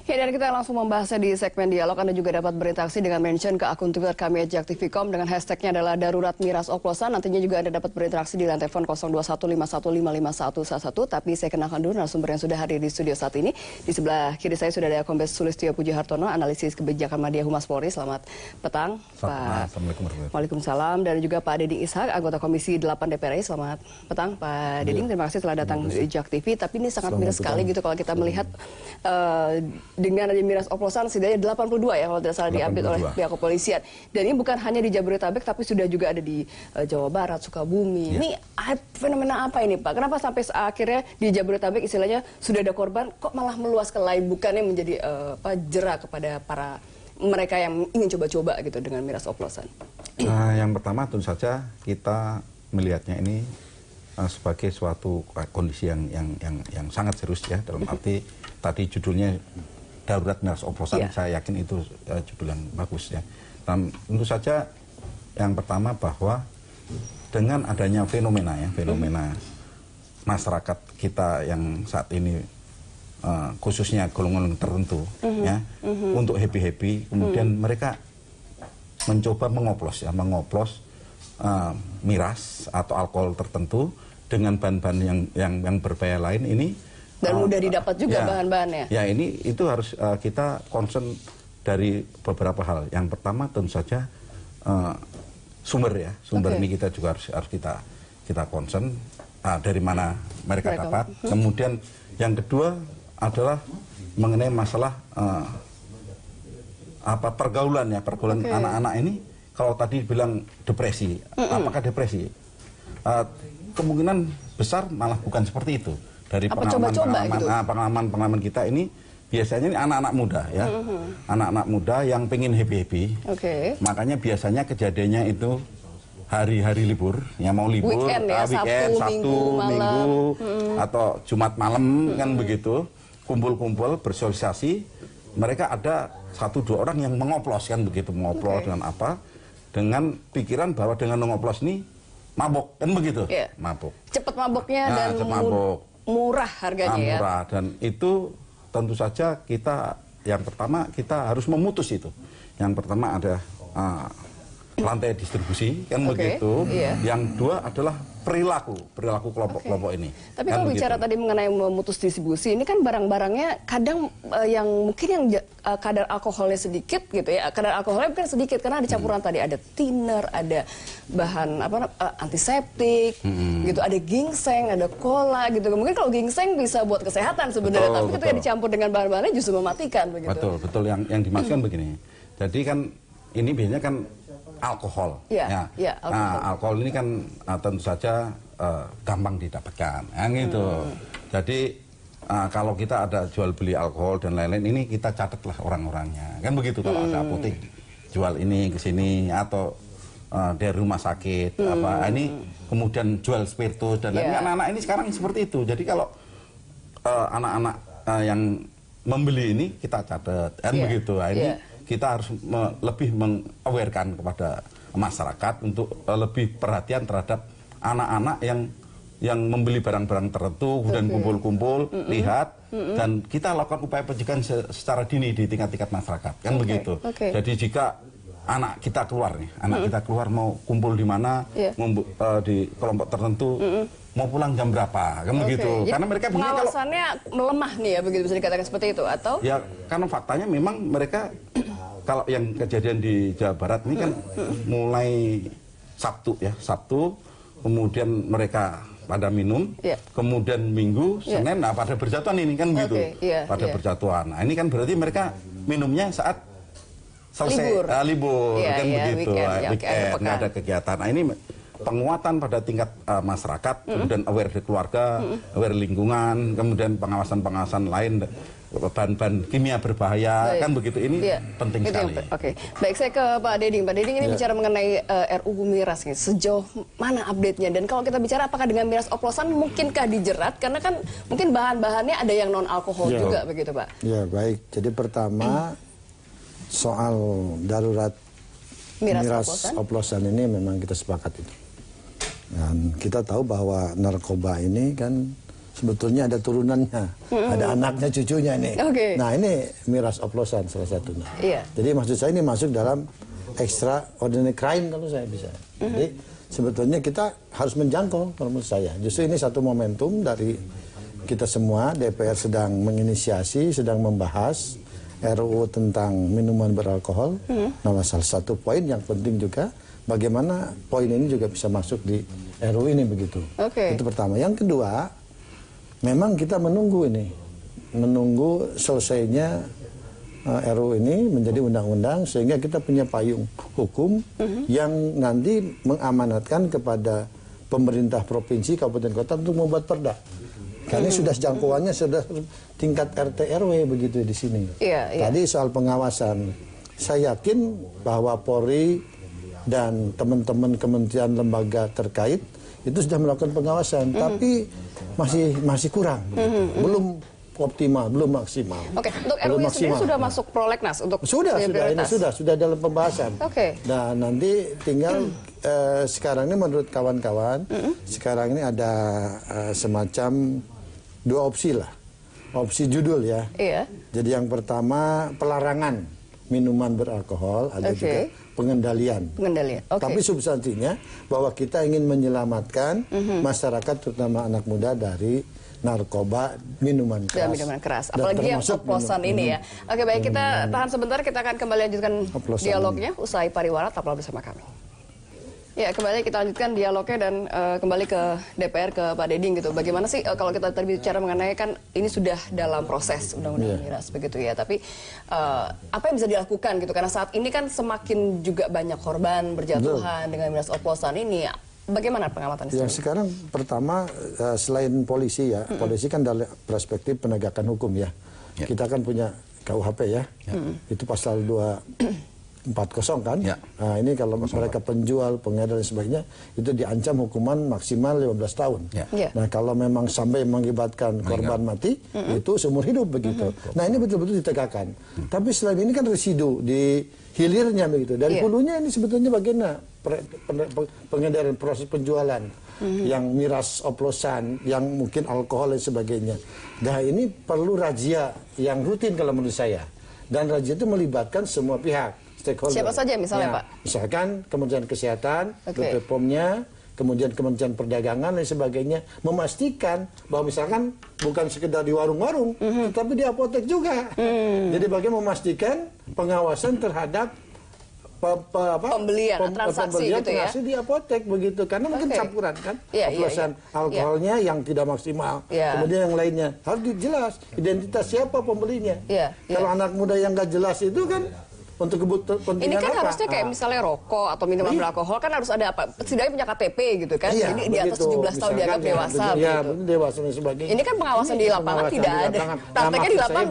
Ya, dan kita langsung membahasnya di segmen dialog. Anda juga dapat berinteraksi dengan mention ke akun Twitter kami @jaktivikom dengan hashtagnya adalah darurat miras oplosan. Nantinya juga Anda dapat berinteraksi di lantai telepon 0215155111. Tapi saya kenalkan dulu narasumber yang sudah hadir di studio saat ini. Di sebelah kiri saya sudah ada Kombes Sulistyo Pujihartono, analisis kebijakan media Humas Polri. Selamat petang, Pak. Assalamualaikum. Waalaikumsalam. Dan juga Pak Deding Ishak, anggota Komisi 8 DPR RI. Selamat petang, Pak Deding. Terima kasih telah datang di Jak TV. Tapi ini sangat miris sekali gitu kalau kita melihat dengan ada miras oplosan setidaknya 82 ya kalau tidak salah diambil oleh pihak kepolisian. Dan ini bukan hanya di Jabodetabek tapi sudah juga ada di Jawa Barat, Sukabumi. Ini fenomena apa ini, Pak? Kenapa sampai akhirnya di Jabodetabek istilahnya sudah ada korban kok malah meluas ke lain, bukannya menjadi jerak kepada para mereka yang ingin coba-coba gitu dengan miras oplosan? Yang pertama tentu saja kita melihatnya ini sebagai suatu kondisi yang sangat serius ya, dalam arti tadi judulnya darurat miras oplosan, saya yakin itu judul yang bagus ya. Dan tentu saja yang pertama bahwa dengan adanya fenomena masyarakat kita yang saat ini khususnya golongan tertentu ya untuk happy kemudian mereka mencoba mengoplos miras atau alkohol tertentu dengan bahan-bahan yang berbahaya lain ini. Dan mudah didapat juga bahan-bahannya. Ya, itu harus kita concern dari beberapa hal. Yang pertama tentu saja sumber ini kita juga harus kita concern dari mana mereka dapat. Kemudian yang kedua adalah mengenai masalah pergaulan anak-anak ini. Kalau tadi bilang depresi, apakah depresi? Kemungkinan besar malah bukan seperti itu. Dari pengalaman kita ini biasanya ini anak-anak muda ya, anak-anak muda yang pengen happy. Makanya biasanya kejadiannya itu hari-hari libur, yang mau libur, weekend, Sabtu, Minggu, atau Jumat malam kan begitu, kumpul-kumpul bersosialisasi. Mereka ada 1-2 orang yang mengoplos kan begitu, mengoplos dengan apa? Dengan pikiran bahwa dengan mengoplos ini mabok kan begitu, mabok. Cepat maboknya dan murah harganya ya. Murah, dan itu tentu saja kita yang pertama kita harus memutus itu. Yang pertama ada rantai distribusi kan begitu. Yang dua adalah perilaku kelompok-kelompok ini. Tapi kan kalau bicara tadi mengenai memutus distribusi, ini kan barang-barangnya kadang yang mungkin yang kadar alkoholnya sedikit gitu ya. Kadar alkoholnya mungkin sedikit karena ada campuran tadi, ada thinner, ada bahan antiseptik gitu, ada ginseng, ada cola gitu. Mungkin kalau ginseng bisa buat kesehatan sebenarnya, tapi ketika dicampur dengan bahan-bahannya justru mematikan begitu. Betul yang dimaksudkan begini. Jadi kan ini biasanya kan alkohol. Alkohol ini kan tentu saja gampang didapatkan, gitu. Jadi kalau kita ada jual beli alkohol dan lain-lain, ini kita catatlah orang-orangnya, kan begitu. Kalau ada apotek jual ini ke sini atau dari rumah sakit ini kemudian jual spiritus dan lain-lain. Anak-anak ini sekarang seperti itu. Jadi kalau anak-anak yang membeli ini kita catat, kan begitu. Ini kita harus lebih meng-awarekan kepada masyarakat untuk lebih perhatian terhadap anak-anak yang membeli barang-barang tertentu, kemudian kumpul-kumpul, lihat, dan kita lakukan upaya pencegahan secara dini di tingkat-tingkat masyarakat, kan begitu. Jadi jika anak kita keluar mau kumpul di mana, di kelompok tertentu, mau pulang jam berapa, kan begitu. Jadi karena mereka pengawasannya melemah nih ya, begitu bisa dikatakan seperti itu, atau? Ya, karena faktanya memang mereka kalau yang kejadian di Jawa Barat ini kan mulai Sabtu, kemudian mereka pada minum, kemudian Minggu, Senin, pada berjatuhan ini kan gitu, berjatuhan. Nah ini kan berarti mereka minumnya saat selesai libur kan begitu, weekend, nggak ada kegiatan. Nah ini penguatan pada tingkat masyarakat, kemudian aware di keluarga, aware lingkungan, kemudian pengawasan lain, bahan-bahan kimia berbahaya, kan begitu, ini penting sekali. Baik, saya ke Pak Deding. Pak Deding ini bicara mengenai RUU miras nih, sejauh mana update-nya? Dan kalau kita bicara apakah dengan miras oplosan mungkinkah dijerat? Karena kan mungkin bahan-bahannya ada yang non-alkohol juga begitu, Pak. Ya, baik. Jadi pertama soal darurat miras oplosan ini memang kita sepakat itu. Dan kita tahu bahwa narkoba ini kan sebetulnya ada turunannya, ada anaknya, cucunya nih. Nah ini miras oplosan salah satunya. Jadi maksud saya ini masuk dalam extraordinary crime kalau saya bisa. Jadi sebetulnya kita harus menjangkau kalau menurut saya. Justru ini satu momentum dari kita semua. DPR sedang menginisiasi, sedang membahas RUU tentang minuman beralkohol. Nah, salah satu poin yang penting juga bagaimana poin ini juga bisa masuk di RUU ini begitu. Itu pertama. Yang kedua, memang kita menunggu selesainya RUU ini menjadi undang-undang sehingga kita punya payung hukum yang nanti mengamanatkan kepada pemerintah provinsi, kabupaten, kota untuk membuat perda. Karena sudah jangkauannya sudah tingkat RT RW begitu di sini. Tadi soal pengawasan, saya yakin bahwa Polri dan teman-teman kementerian lembaga terkait itu sudah melakukan pengawasan, tapi masih kurang, belum optimal, belum maksimal. Untuk RUU sendiri sudah masuk prolegnas untuk sudah dalam pembahasan. Dan nanti tinggal sekarang ini menurut kawan-kawan, sekarang ini ada semacam dua opsi lah. Opsi judul ya. Jadi yang pertama pelarangan minuman beralkohol, ada juga pengendalian. Tapi substansinya bahwa kita ingin menyelamatkan masyarakat terutama anak muda dari narkoba, minuman keras. Apalagi yang oplosan ini ya. Baik, kita tahan sebentar, kita akan kembali lanjutkan dialognya usai pariwara. Tetaplah bersama kami. Ya, kembali kita lanjutkan dialognya dan kembali ke DPR, ke Pak Deding gitu. Bagaimana sih kalau kita terbicara mengenai kan ini sudah dalam proses undang-undang miras begitu ya. Tapi apa yang bisa dilakukan gitu? Karena saat ini kan semakin juga banyak korban berjatuhan dengan miras oplosan ini. Bagaimana pengamatan itu? Sekarang pertama selain polisi ya, polisi kan dari perspektif penegakan hukum ya. Kita kan punya KUHP ya. Itu pasal 240 kan. Nah, ini kalau mereka penjual, pengedar dan sebagainya itu diancam hukuman maksimal 15 tahun. Nah, kalau memang sampai mengakibatkan korban mati itu seumur hidup begitu. Nah, ini betul-betul ditegakkan. Tapi selain ini kan residu di hilirnya begitu. Dari hulunya ini sebetulnya bagaimana pengedaran, proses penjualan yang miras oplosan, yang mungkin alkohol dan sebagainya. Nah, ini perlu razia yang rutin kalau menurut saya. Dan razia itu melibatkan semua pihak. Siapa saja misalnya Pak? Misalkan Kementerian Kesehatan, BPOM-nya, kemudian Kementerian Perdagangan dan sebagainya, memastikan bahwa misalkan bukan sekedar di warung-warung, tapi di apotek juga. Jadi bagaimana memastikan pengawasan terhadap pembelian transaksi gitu ya, di apotek begitu, karena mungkin campuran kan, oplosan alkoholnya yang tidak maksimal, kemudian yang lainnya harus jelas identitas siapa pembelinya. Kalau anak muda yang nggak jelas itu kan untuk kepentingan ini kan harusnya kayak misalnya rokok atau minuman beralkohol kan harus ada apa, setidaknya punya KTP gitu kan, jadi di atas 17 tahun dianggap dewasa gitu. Dewasa dan sebagainya. Ini kan pengawasan di lapangan tidak ada, prakteknya di lapangan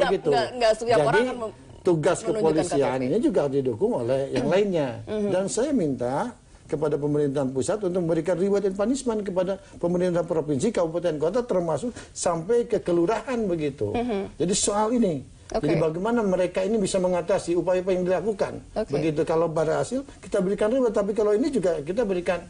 nggak setiap orang kan tugas kepolisiannya juga didukung oleh yang lainnya. Dan saya minta kepada pemerintahan pusat untuk memberikan reward and punishment kepada pemerintah provinsi, kabupaten, kota, termasuk sampai ke kelurahan begitu. Jadi soal ini. Jadi bagaimana mereka ini bisa mengatasi upaya-upaya yang dilakukan. Begitu kalau berhasil kita berikan reward, tapi kalau ini juga kita berikan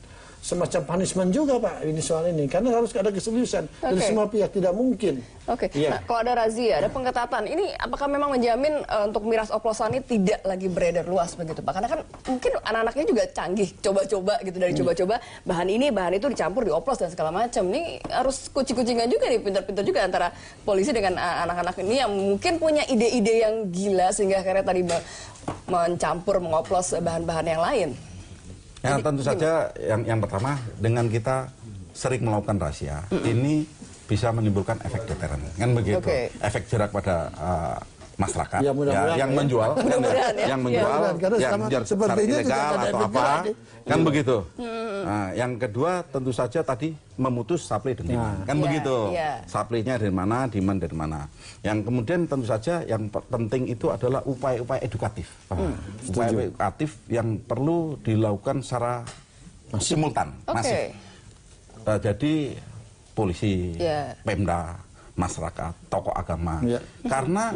semacam punishment juga Pak ini soal ini, karena harus ada keseriusan dari semua pihak, tidak mungkin. Nah, kalau ada razia, ada pengetatan, ini apakah memang menjamin untuk miras oplosan ini tidak lagi beredar luas begitu Pak? Karena kan mungkin anak-anaknya juga canggih, coba-coba gitu, dari coba-coba bahan ini, bahan itu dicampur, dioplos dan segala macam. Ini harus kucing-kucingan juga nih, pintar-pintar juga antara polisi dengan anak-anak ini yang mungkin punya ide-ide yang gila sehingga akhirnya tadi mencampur, mengoplos bahan-bahan yang lain. Ya, tentu saja yang pertama dengan kita sering melakukan razia ini bisa menimbulkan efek deteren kan begitu, efek jerak pada masyarakat yang menjual yang menjual ilegal atau apa kan begitu. Nah, yang kedua tentu saja tadi memutus supply dan demand kan begitu, supply-nya dari mana, demand dari mana. Yang kemudian tentu saja yang penting itu adalah upaya-upaya edukatif, upaya edukatif yang perlu dilakukan secara simultan, masif. Jadi polisi, Pemda, masyarakat, tokoh agama, karena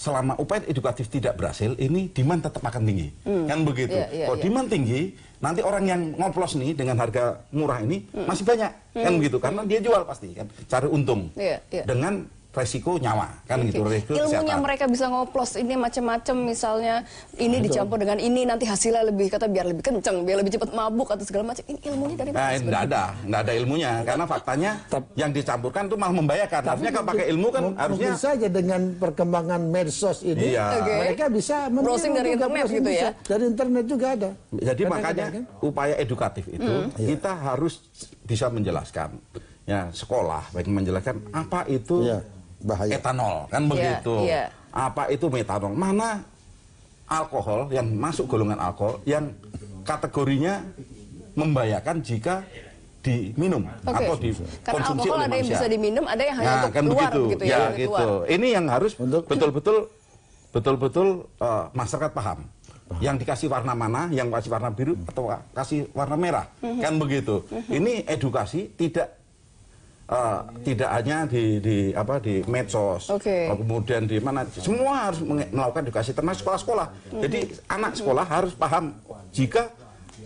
selama upaya edukatif tidak berhasil, ini demand tetap akan tinggi. Kan begitu. Kalau demand tinggi, nanti orang yang ngoplos nih dengan harga murah ini masih banyak. Kan begitu. Karena dia jual pasti kan, cari untung. Dengan resiko nyawa kan gitu, resiko ilmunya kesehatan. Mereka bisa ngoplos ini macam-macam, misalnya ini dicampur dengan ini nanti hasilnya lebih, kata biar lebih kenceng, biar lebih cepat mabuk atau segala macam. Ini ilmunya dari mana? Nggak ada ilmunya, karena faktanya yang dicampurkan itu malah membahayakan. Harusnya kalau pakai ilmu kan harusnya saja dengan perkembangan medsos ini mereka bisa browsing dari internet gitu ya. Dari internet juga ada. Jadi makanya upaya edukatif itu kita harus bisa menjelaskan, ya sekolah baik menjelaskan apa itu bahaya etanol kan begitu. Apa itu metanol? Mana alkohol yang masuk golongan alkohol yang kategorinya membahayakan jika diminum atau dikonsumsi karena alkohol oleh ada manusia. Yang bisa diminum, ada yang hanya untuk kan keluar begitu. Gitu ya. Gitu. Ini yang harus betul-betul masyarakat paham. Yang dikasih warna mana, yang kasih warna biru atau kasih warna merah, kan begitu. Ini edukasi tidak hanya di medsos, kemudian di mana, semua harus melakukan edukasi, termasuk sekolah-sekolah. Jadi anak sekolah harus paham jika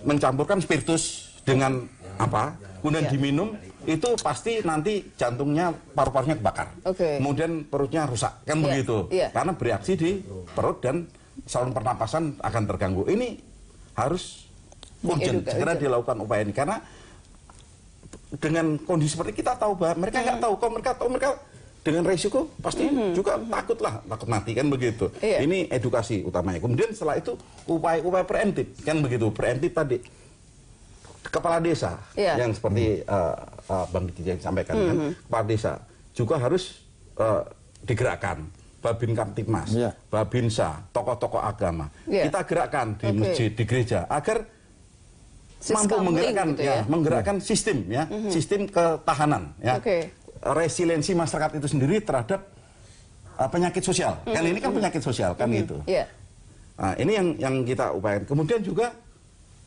mencampurkan spiritus dengan kemudian diminum, itu pasti nanti jantungnya, paru-parunya kebakar, kemudian perutnya rusak, kan begitu, karena bereaksi di perut dan saluran pernapasan akan terganggu. Ini harus urgent, segera dilakukan upaya ini, karena dengan kondisi seperti kita tahu bahwa mereka nggak tahu, kalau mereka tahu, mereka dengan resiko pasti juga takut mati, kan begitu. Ini edukasi utamanya. Kemudian setelah itu upaya-upaya preemptif, kan begitu. Preemptif tadi kepala desa yang seperti Bang Didi yang sampaikan, kan kepala desa juga harus digerakkan. Babin Kamtipmas, Babinsa, tokoh-tokoh agama, kita gerakkan di masjid, di gereja, agar mampu menggerakkan gitu menggerakkan sistem sistem ketahanan resiliensi masyarakat itu sendiri terhadap penyakit sosial. Kan ini kan penyakit sosial kan gitu. Nah, ini yang kita upayakan. Kemudian juga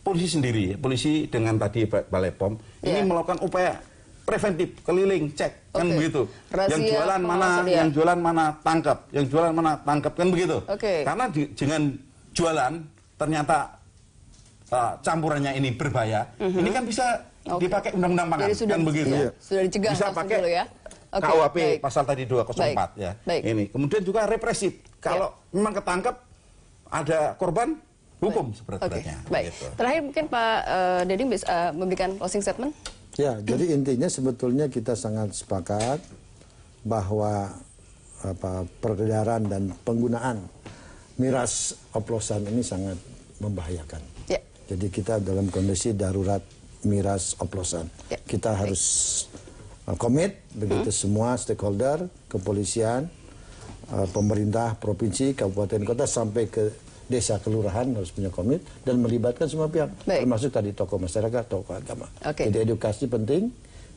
polisi sendiri, polisi dengan tadi Balai POM ini melakukan upaya preventif, keliling, cek kan begitu. Yang jualan mana tangkap, yang jualan mana tangkap, kan begitu. Karena dengan jualan ternyata campurannya ini berbahaya, ini kan bisa dipakai undang-undang pangan, kan begitu. Sudah dicegah bisa pakai dulu ya. KUHP pasal tadi 204 ya. Ini kemudian juga represif. Kalau memang ketangkep ada korban, hukum seberat-beratnya. Gitu. Terakhir mungkin Pak Deddy bisa memberikan closing statement. Ya, jadi intinya sebetulnya kita sangat sepakat bahwa peredaran dan penggunaan miras oplosan ini sangat membahayakan. Jadi kita dalam kondisi darurat miras oplosan. Kita harus komit begitu semua stakeholder, kepolisian, pemerintah provinsi, kabupaten kota sampai ke desa kelurahan harus punya komit dan melibatkan semua pihak, termasuk tadi tokoh masyarakat, tokoh agama. Jadi edukasi penting,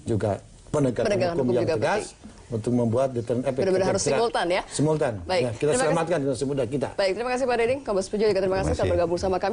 juga penegakan hukum yang tegas untuk membuat deterrent efek. Benar-benar harus simultan ya. Simultan. Kita selamatkan dengan semudah kita. Baik, terima kasih Pak Deddy. Kombes Pujo juga terima kasih telah bergabung sama kami.